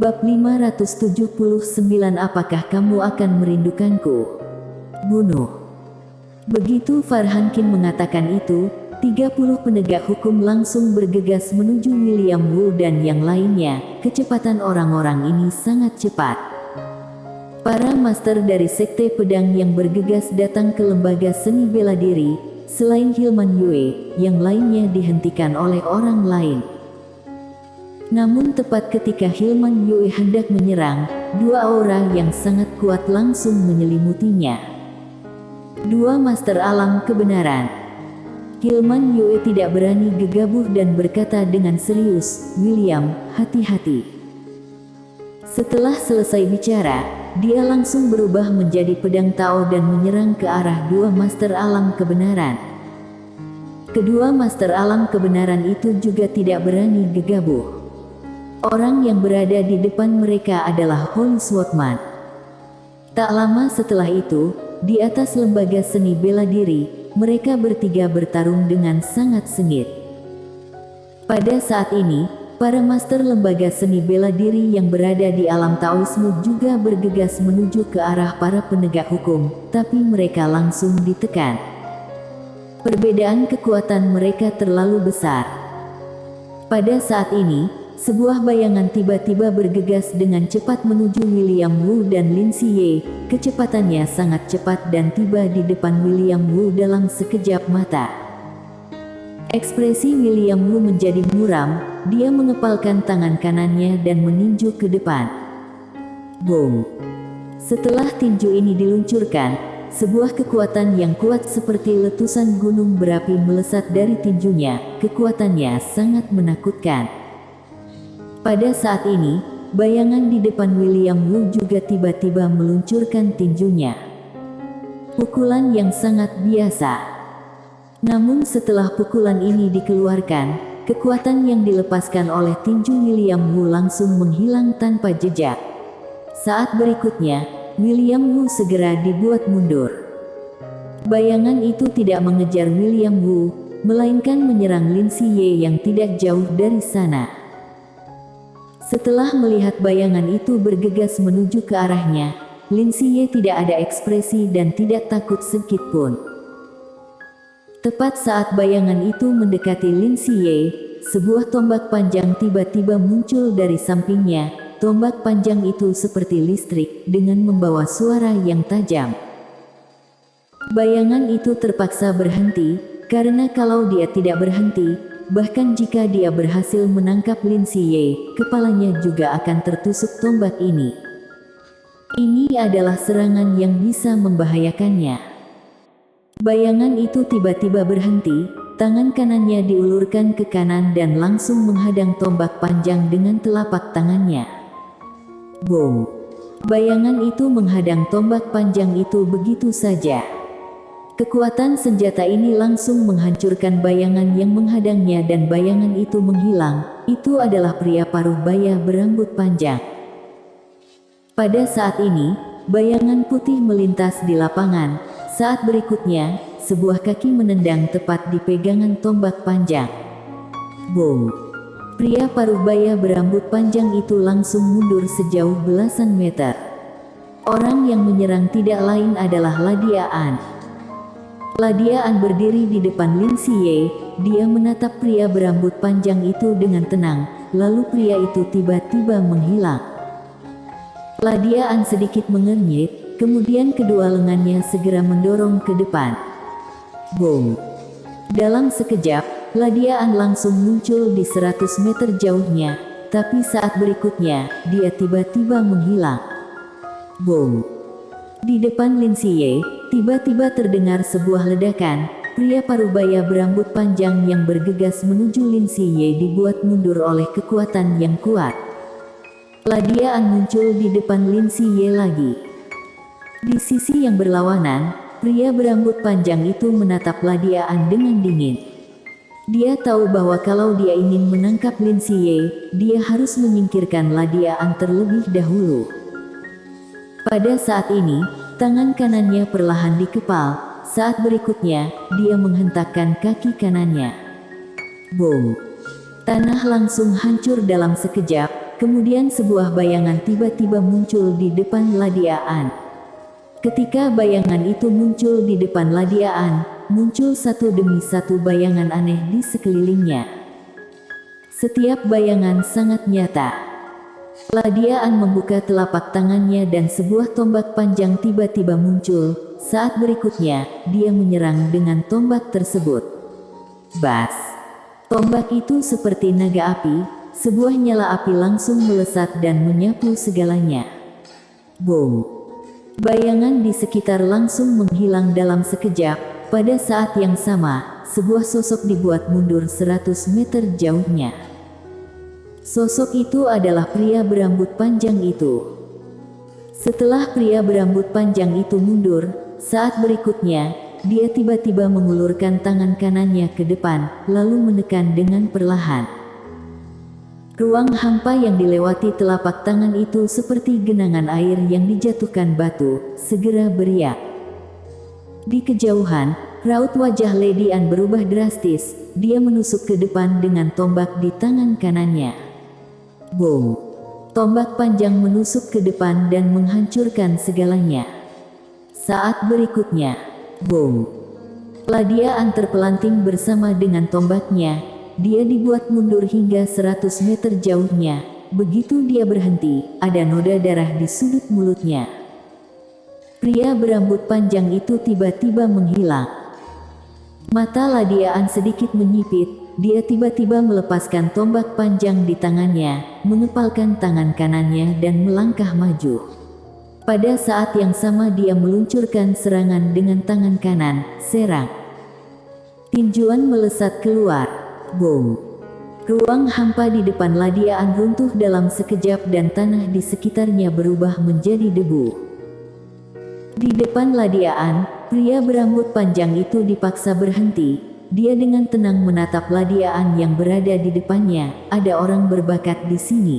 Bab 579 Apakah kamu akan merindukanku? Bunuh. Begitu Farhan Kim mengatakan itu, 30 penegak hukum langsung bergegas menuju William Wu dan yang lainnya. Kecepatan orang-orang ini sangat cepat. Para master dari Sekte Pedang yang bergegas datang ke lembaga seni bela diri. Selain Hilman Yue, yang lainnya dihentikan oleh orang lain. Namun tepat ketika Hilman Yue hendak menyerang, dua aura yang sangat kuat langsung menyelimutinya. Dua master alam kebenaran. Hilman Yue tidak berani gegabah dan berkata dengan serius, "William, hati-hati." Setelah selesai bicara, dia langsung berubah menjadi pedang Tao dan menyerang ke arah dua master alam kebenaran. Kedua master alam kebenaran itu juga tidak berani gegabah. Orang yang berada di depan mereka adalah Holy Swordman. Tak lama setelah itu, di atas lembaga seni bela diri, mereka bertiga bertarung dengan sangat sengit. Pada saat ini, para master lembaga seni bela diri yang berada di alam Taoisme juga bergegas menuju ke arah para penegak hukum, tapi mereka langsung ditekan. Perbedaan kekuatan mereka terlalu besar. Pada saat ini, sebuah bayangan tiba-tiba bergegas dengan cepat menuju William Wu dan Lin Siye. Kecepatannya sangat cepat dan tiba di depan William Wu dalam sekejap mata. Ekspresi William Wu menjadi muram, dia mengepalkan tangan kanannya dan meninju ke depan. Boom! Setelah tinju ini diluncurkan, sebuah kekuatan yang kuat seperti letusan gunung berapi melesat dari tinjunya. Kekuatannya sangat menakutkan. Pada saat ini, bayangan di depan William Wu juga tiba-tiba meluncurkan tinjunya. Pukulan yang sangat biasa. Namun setelah pukulan ini dikeluarkan, kekuatan yang dilepaskan oleh tinju William Wu langsung menghilang tanpa jejak. Saat berikutnya, William Wu segera dibuat mundur. Bayangan itu tidak mengejar William Wu, melainkan menyerang Lin Siye yang tidak jauh dari sana. Setelah melihat bayangan itu bergegas menuju ke arahnya, Lin Siye tidak ada ekspresi dan tidak takut sedikit pun. Tepat saat bayangan itu mendekati Lin Siye, sebuah tombak panjang tiba-tiba muncul dari sampingnya. Tombak panjang itu seperti listrik dengan membawa suara yang tajam. Bayangan itu terpaksa berhenti, karena kalau dia tidak berhenti, bahkan jika dia berhasil menangkap Lin Siye, kepalanya juga akan tertusuk tombak ini. Ini adalah serangan yang bisa membahayakannya. Bayangan itu tiba-tiba berhenti, tangan kanannya diulurkan ke kanan dan langsung menghadang tombak panjang dengan telapak tangannya. Boom! Bayangan itu menghadang tombak panjang itu begitu saja. Kekuatan senjata ini langsung menghancurkan bayangan yang menghadangnya dan bayangan itu menghilang. Itu adalah pria paruh baya berambut panjang. Pada saat ini, bayangan putih melintas di lapangan. Saat berikutnya, sebuah kaki menendang tepat di pegangan tombak panjang. Boom! Pria paruh baya berambut panjang itu langsung mundur sejauh belasan meter. Orang yang menyerang tidak lain adalah Ladia An. Ladia An berdiri di depan Lin Siye, dia menatap pria berambut panjang itu dengan tenang, lalu pria itu tiba-tiba menghilang. Ladia An sedikit mengernyit, kemudian kedua lengannya segera mendorong ke depan. Boom! Dalam sekejap, Ladia An langsung muncul di 100 meter jauhnya, tapi saat berikutnya, dia tiba-tiba menghilang. Boom! Di depan Lin Siye, tiba-tiba terdengar sebuah ledakan. Pria parubaya berambut panjang yang bergegas menuju Lin Siye dibuat mundur oleh kekuatan yang kuat. Ladia An muncul di depan Lin Siye lagi. Di sisi yang berlawanan, pria berambut panjang itu menatap Ladia An dengan dingin. Dia tahu bahwa kalau dia ingin menangkap Lin Siye, dia harus menyingkirkan Ladia An terlebih dahulu. Pada saat ini, tangan kanannya perlahan dikepal. Saat berikutnya, dia menghentakkan kaki kanannya. Boom! Tanah langsung hancur dalam sekejap. kemudian sebuah bayangan tiba-tiba muncul di depan Ladiaan. Ketika bayangan itu muncul di depan Ladiaan, muncul satu demi satu bayangan aneh di sekelilingnya. Setiap bayangan sangat nyata. Ladiaan membuka telapak tangannya dan sebuah tombak panjang tiba-tiba muncul. Saat berikutnya, dia menyerang dengan tombak tersebut. Bas! Tombak itu seperti naga api, sebuah nyala api langsung melesat dan menyapu segalanya. Boom! Bayangan di sekitar langsung menghilang dalam sekejap. Pada saat yang sama, sebuah sosok dibuat mundur 100 meter jauhnya. Sosok itu adalah pria berambut panjang itu. Setelah pria berambut panjang itu mundur, saat berikutnya, dia tiba-tiba mengulurkan tangan kanannya ke depan, lalu menekan dengan perlahan. Ruang hampa yang dilewati telapak tangan itu seperti genangan air yang dijatuhkan batu, segera beriak. Di kejauhan, raut wajah Lady Anne berubah drastis, dia menusuk ke depan dengan tombak di tangan kanannya. Boom! Tombak panjang menusuk ke depan dan menghancurkan segalanya. Saat berikutnya, boom! Lady Anne terpelanting bersama dengan tombaknya. Dia dibuat mundur hingga 100 meter jauhnya. Begitu dia berhenti, ada noda darah di sudut mulutnya. Pria berambut panjang itu tiba-tiba menghilang. Mata Lady Anne sedikit menyipit. Dia tiba-tiba melepaskan tombak panjang di tangannya, mengepalkan tangan kanannya dan melangkah maju. Pada saat yang sama dia meluncurkan serangan dengan tangan kanan, serang. Tinjuan melesat keluar. Boom! Ruang hampa di depan Lady Anne runtuh dalam sekejap dan tanah di sekitarnya berubah menjadi debu. Di depan Lady Anne, pria berambut panjang itu dipaksa berhenti. Dia dengan tenang menatap Lady Anne yang berada di depannya. Ada orang berbakat di sini.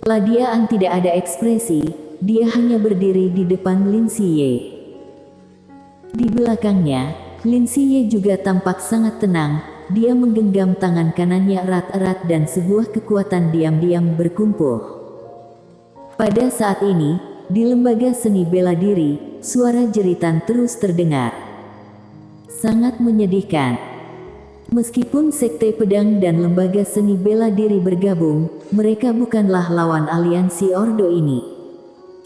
Lady Anne tidak ada ekspresi, dia hanya berdiri di depan Lin Siye. Di belakangnya, Lin Siye juga tampak sangat tenang. Dia menggenggam tangan kanannya erat-erat dan sebuah kekuatan diam-diam berkumpul. Pada saat ini, di lembaga seni bela diri, suara jeritan terus terdengar. Sangat menyedihkan. Meskipun Sekte Pedang dan lembaga seni bela diri bergabung, mereka bukanlah lawan aliansi Ordo ini.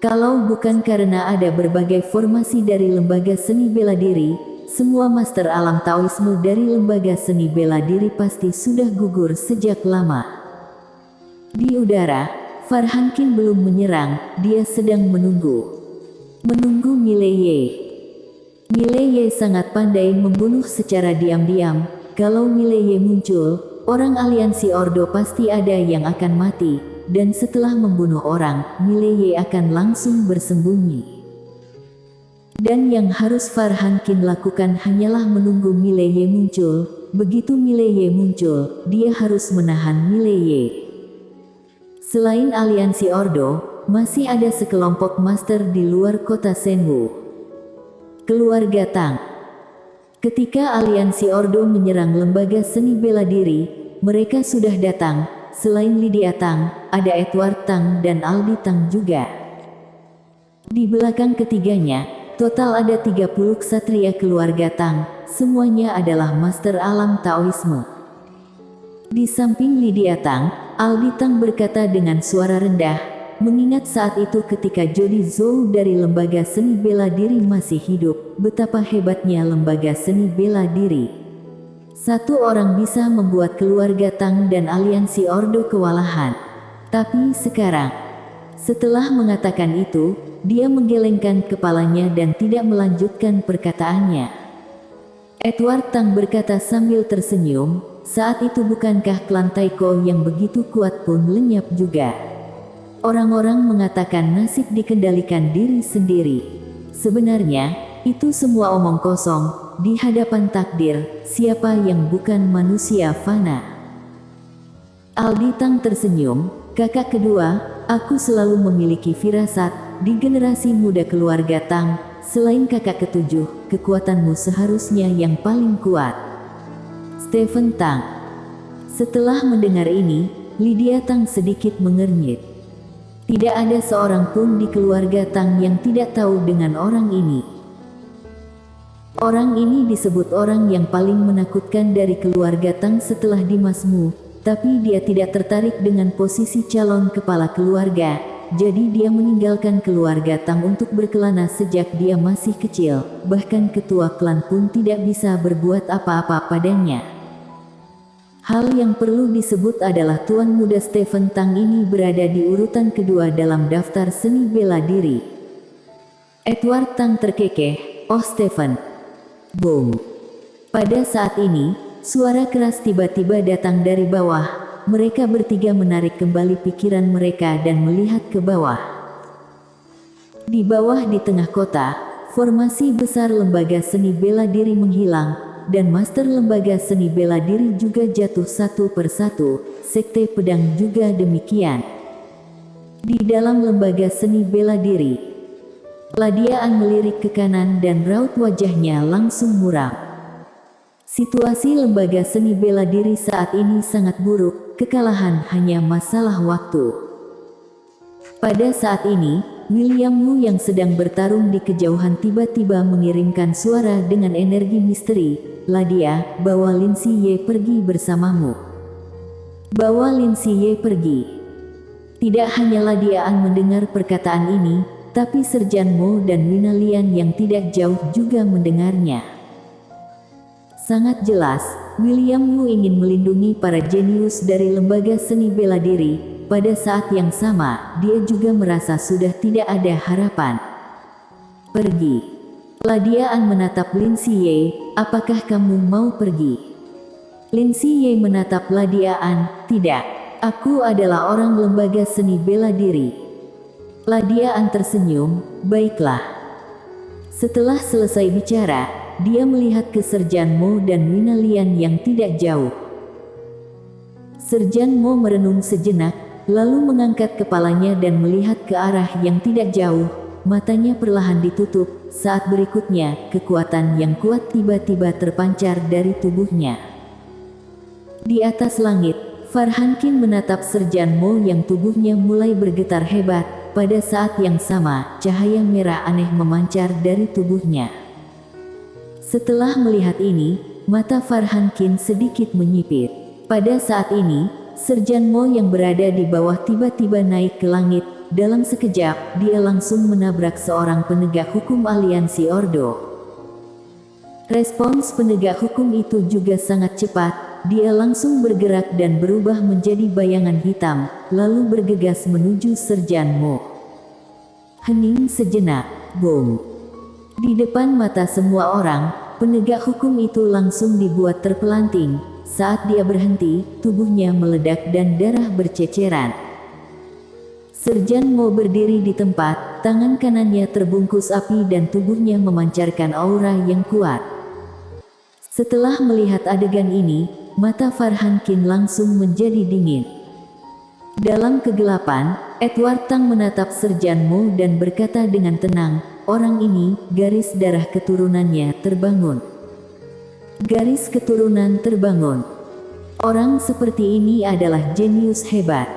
Kalau bukan karena ada berbagai formasi dari lembaga seni bela diri, semua master alam Taoisme dari lembaga seni bela diri pasti sudah gugur sejak lama. Di udara, Farhan Qin belum menyerang, dia sedang menunggu. Menunggu Mileye. Mileye sangat pandai membunuh secara diam-diam. Kalau Mileye muncul, orang aliansi Ordo pasti ada yang akan mati, dan setelah membunuh orang, Mileye akan langsung bersembunyi. Dan yang harus Farhan Qin lakukan hanyalah menunggu Mileye muncul. Begitu Mileye muncul, dia harus menahan Mileye. Selain aliansi Ordo, masih ada sekelompok master di luar kota Shenwu. Keluarga Tang. Ketika aliansi Ordo menyerang lembaga seni bela diri, mereka sudah datang. Selain Lydia Tang, ada Edward Tang dan Aldi Tang juga. Di belakang ketiganya, total ada 30 ksatria keluarga Tang, semuanya adalah master alam Taoisme. Di samping Lydia Tang, Aldi Tang berkata dengan suara rendah, mengingat saat itu ketika Jody Zhou dari lembaga seni bela diri masih hidup, betapa hebatnya lembaga seni bela diri. Satu orang bisa membuat keluarga Tang dan aliansi Ordo kewalahan. Tapi sekarang, setelah mengatakan itu, dia menggelengkan kepalanya dan tidak melanjutkan perkataannya. Edward Tang berkata sambil tersenyum, saat itu bukankah klan Taiko yang begitu kuat pun lenyap juga? Orang-orang mengatakan nasib dikendalikan diri sendiri. Sebenarnya, itu semua omong kosong. Di hadapan takdir, siapa yang bukan manusia fana? Aldi Tang tersenyum, kakak kedua, aku selalu memiliki firasat, di generasi muda keluarga Tang, selain kakak ketujuh, kekuatanmu seharusnya yang paling kuat. Stephen Tang. Setelah mendengar ini, Lydia Tang sedikit mengernyit. Tidak ada seorang pun di keluarga Tang yang tidak tahu dengan orang ini. Orang ini disebut orang yang paling menakutkan dari keluarga Tang setelah Dimas Mu, tapi dia tidak tertarik dengan posisi calon kepala keluarga, jadi dia meninggalkan keluarga Tang untuk berkelana sejak dia masih kecil, bahkan ketua klan pun tidak bisa berbuat apa-apa padanya. Hal yang perlu disebut adalah Tuan Muda Stephen Tang ini berada di urutan kedua dalam daftar seni bela diri. Edward Tang terkekeh, "Oh Stephen." Boom. Pada saat ini, suara keras tiba-tiba datang dari bawah. Mereka bertiga menarik kembali pikiran mereka dan melihat ke bawah. Di bawah di tengah kota, formasi besar lembaga seni bela diri menghilang, dan master lembaga seni bela diri juga jatuh satu persatu. Sekte pedang juga demikian. Di dalam lembaga seni bela diri, Lydia An melirik ke kanan dan raut wajahnya langsung muram. Situasi lembaga seni bela diri saat ini sangat buruk, kekalahan hanya masalah waktu. Pada saat ini, William Wu yang sedang bertarung di kejauhan tiba-tiba mengirimkan suara dengan energi misteri, "Lydia, bawa Lin Siye pergi bersamamu." Bawa Lin Siye pergi. Tidak hanya Lydia An mendengar perkataan ini, tapi Serjan Mo dan Wina Lian yang tidak jauh juga mendengarnya. Sangat jelas, William Wu ingin melindungi para jenius dari lembaga seni bela diri. Pada saat yang sama, dia juga merasa sudah tidak ada harapan. "Pergi." Lydia An menatap Lin Siye, "Apakah kamu mau pergi?" Lin Siye menatap Lydia An, "Tidak. Aku adalah orang lembaga seni bela diri." Lydia An tersenyum, "Baiklah." Setelah selesai bicara, dia melihat ke Serjan Mo dan Wina Lian yang tidak jauh. Serjan Mo merenung sejenak, lalu mengangkat kepalanya dan melihat ke arah yang tidak jauh. Matanya perlahan ditutup. Saat berikutnya, kekuatan yang kuat tiba-tiba terpancar dari tubuhnya. Di atas langit, Farhan Qin menatap Serjan Mo yang tubuhnya mulai bergetar hebat. Pada saat yang sama, cahaya merah aneh memancar dari tubuhnya. Setelah melihat ini, mata Farhan Qin sedikit menyipit. Pada saat ini, Serjan Mo yang berada di bawah tiba-tiba naik ke langit. Dalam sekejap, dia langsung menabrak seorang penegak hukum aliansi Ordo. Respons penegak hukum itu juga sangat cepat. Dia langsung bergerak dan berubah menjadi bayangan hitam, lalu bergegas menuju Serjan Mo. Hening sejenak, boom. Di depan mata semua orang, penegak hukum itu langsung dibuat terpelanting. Saat dia berhenti, tubuhnya meledak dan darah berceceran. Serjan Mo berdiri di tempat, tangan kanannya terbungkus api dan tubuhnya memancarkan aura yang kuat. Setelah melihat adegan ini, mata Farhan Qin langsung menjadi dingin. Dalam kegelapan, Edward Tang menatap Serjan Mo dan berkata dengan tenang, "Orang ini, garis darah keturunannya terbangun." Garis keturunan terbangun. Orang seperti ini adalah jenius hebat.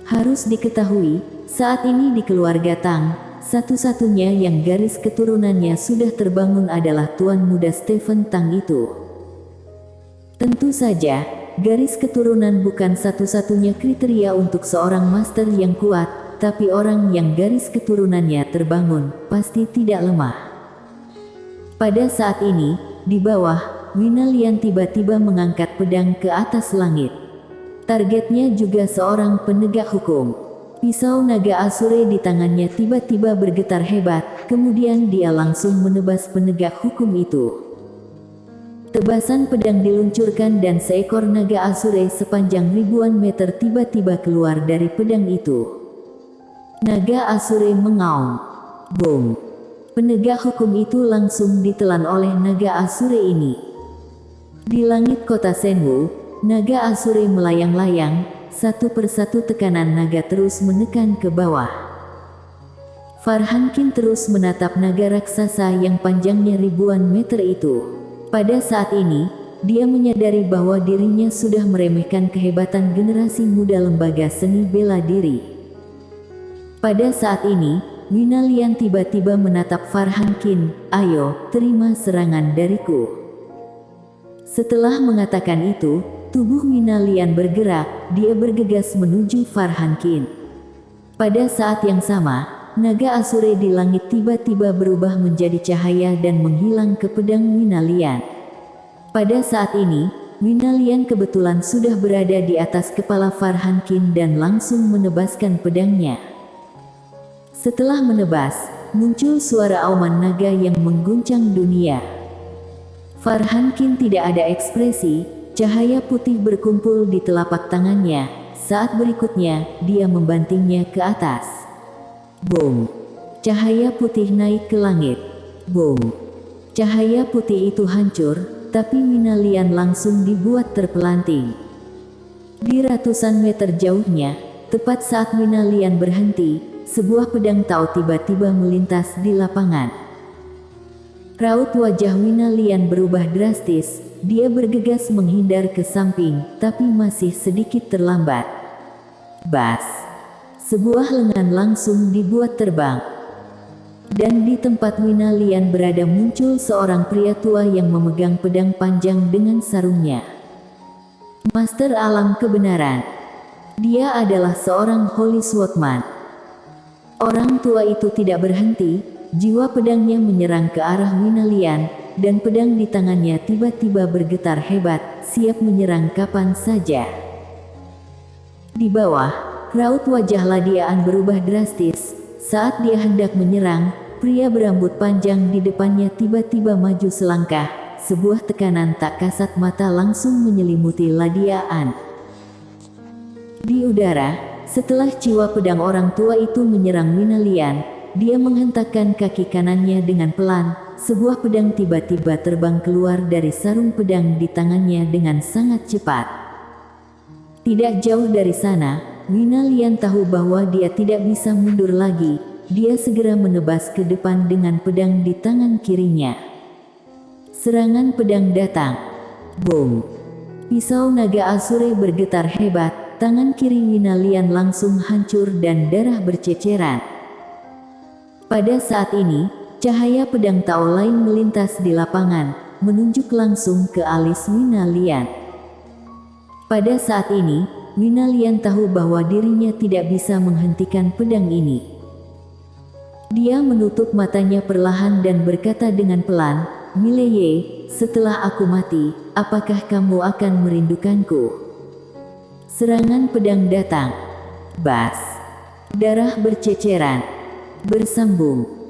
Harus diketahui, saat ini di keluarga Tang, satu-satunya yang garis keturunannya sudah terbangun adalah Tuan Muda Stephen Tang itu. Tentu saja, garis keturunan bukan satu-satunya kriteria untuk seorang master yang kuat, tapi orang yang garis keturunannya terbangun, pasti tidak lemah. Pada saat ini, di bawah, Wina Lian tiba-tiba mengangkat pedang ke atas langit. Targetnya juga seorang penegak hukum. Pisau naga Asure di tangannya tiba-tiba bergetar hebat, kemudian dia langsung menebas penegak hukum itu. Tebasan pedang diluncurkan dan seekor naga Asure sepanjang ribuan meter tiba-tiba keluar dari pedang itu. Naga Asure mengaum. Boom. Penegak hukum itu langsung ditelan oleh naga Asure ini. Di langit kota Senwu, naga Asure melayang-layang, satu persatu tekanan naga terus menekan ke bawah. Farhan Qin terus menatap naga raksasa yang panjangnya ribuan meter itu. Pada saat ini, dia menyadari bahwa dirinya sudah meremehkan kehebatan generasi muda lembaga seni bela diri. Pada saat ini, Wina Lian tiba-tiba menatap Farhan Qin, "Ayo, terima serangan dariku." Setelah mengatakan itu, tubuh Wina Lian bergerak, dia bergegas menuju Farhan Qin. Pada saat yang sama, naga Asure di langit tiba-tiba berubah menjadi cahaya dan menghilang ke pedang Wina Lian. Pada saat ini, Wina Lian kebetulan sudah berada di atas kepala Farhan Qin dan langsung menebaskan pedangnya. Setelah menebas, muncul suara auman naga yang mengguncang dunia. Farhan Qin tidak ada ekspresi, cahaya putih berkumpul di telapak tangannya. Saat berikutnya, dia membantingnya ke atas. Boom! Cahaya putih naik ke langit. Boom! Cahaya putih itu hancur, tapi Wina Lian langsung dibuat terpelanting. Di ratusan meter jauhnya, tepat saat Wina Lian berhenti, sebuah pedang Tao tiba-tiba melintas di lapangan. Raut wajah Wina Lian berubah drastis, dia bergegas menghindar ke samping, tapi masih sedikit terlambat. Bas! Sebuah lengan langsung dibuat terbang. Dan di tempat Wina Lian berada muncul seorang pria tua yang memegang pedang panjang dengan sarungnya. Master Alam Kebenaran. Dia adalah seorang Holy Swordsman. Orang tua itu tidak berhenti, jiwa pedangnya menyerang ke arah Wina Lian, dan pedang di tangannya tiba-tiba bergetar hebat, siap menyerang kapan saja. Di bawah, raut wajah Ladiaan berubah drastis. Saat dia hendak menyerang, pria berambut panjang di depannya tiba-tiba maju selangkah. Sebuah tekanan tak kasat mata langsung menyelimuti Ladiaan. Di udara, setelah jiwa pedang orang tua itu menyerang Wina Lian, dia menghentakkan kaki kanannya dengan pelan. Sebuah pedang tiba-tiba terbang keluar dari sarung pedang di tangannya dengan sangat cepat. Tidak jauh dari sana, Wina Lian tahu bahwa dia tidak bisa mundur lagi. Dia segera menebas ke depan dengan pedang di tangan kirinya. Serangan pedang datang. Boom! Pisau naga Asure bergetar hebat, tangan kiri Wina Lian langsung hancur dan darah berceceran. Pada saat ini, cahaya pedang Tao lain melintas di lapangan, menunjuk langsung ke alis Wina Lian. Pada saat ini, Wina Lian tahu bahwa dirinya tidak bisa menghentikan pedang ini. Dia menutup matanya perlahan dan berkata dengan pelan, "Mileye, setelah aku mati, apakah kamu akan merindukanku?" Serangan pedang datang. Bas! Darah berceceran. Bersambung.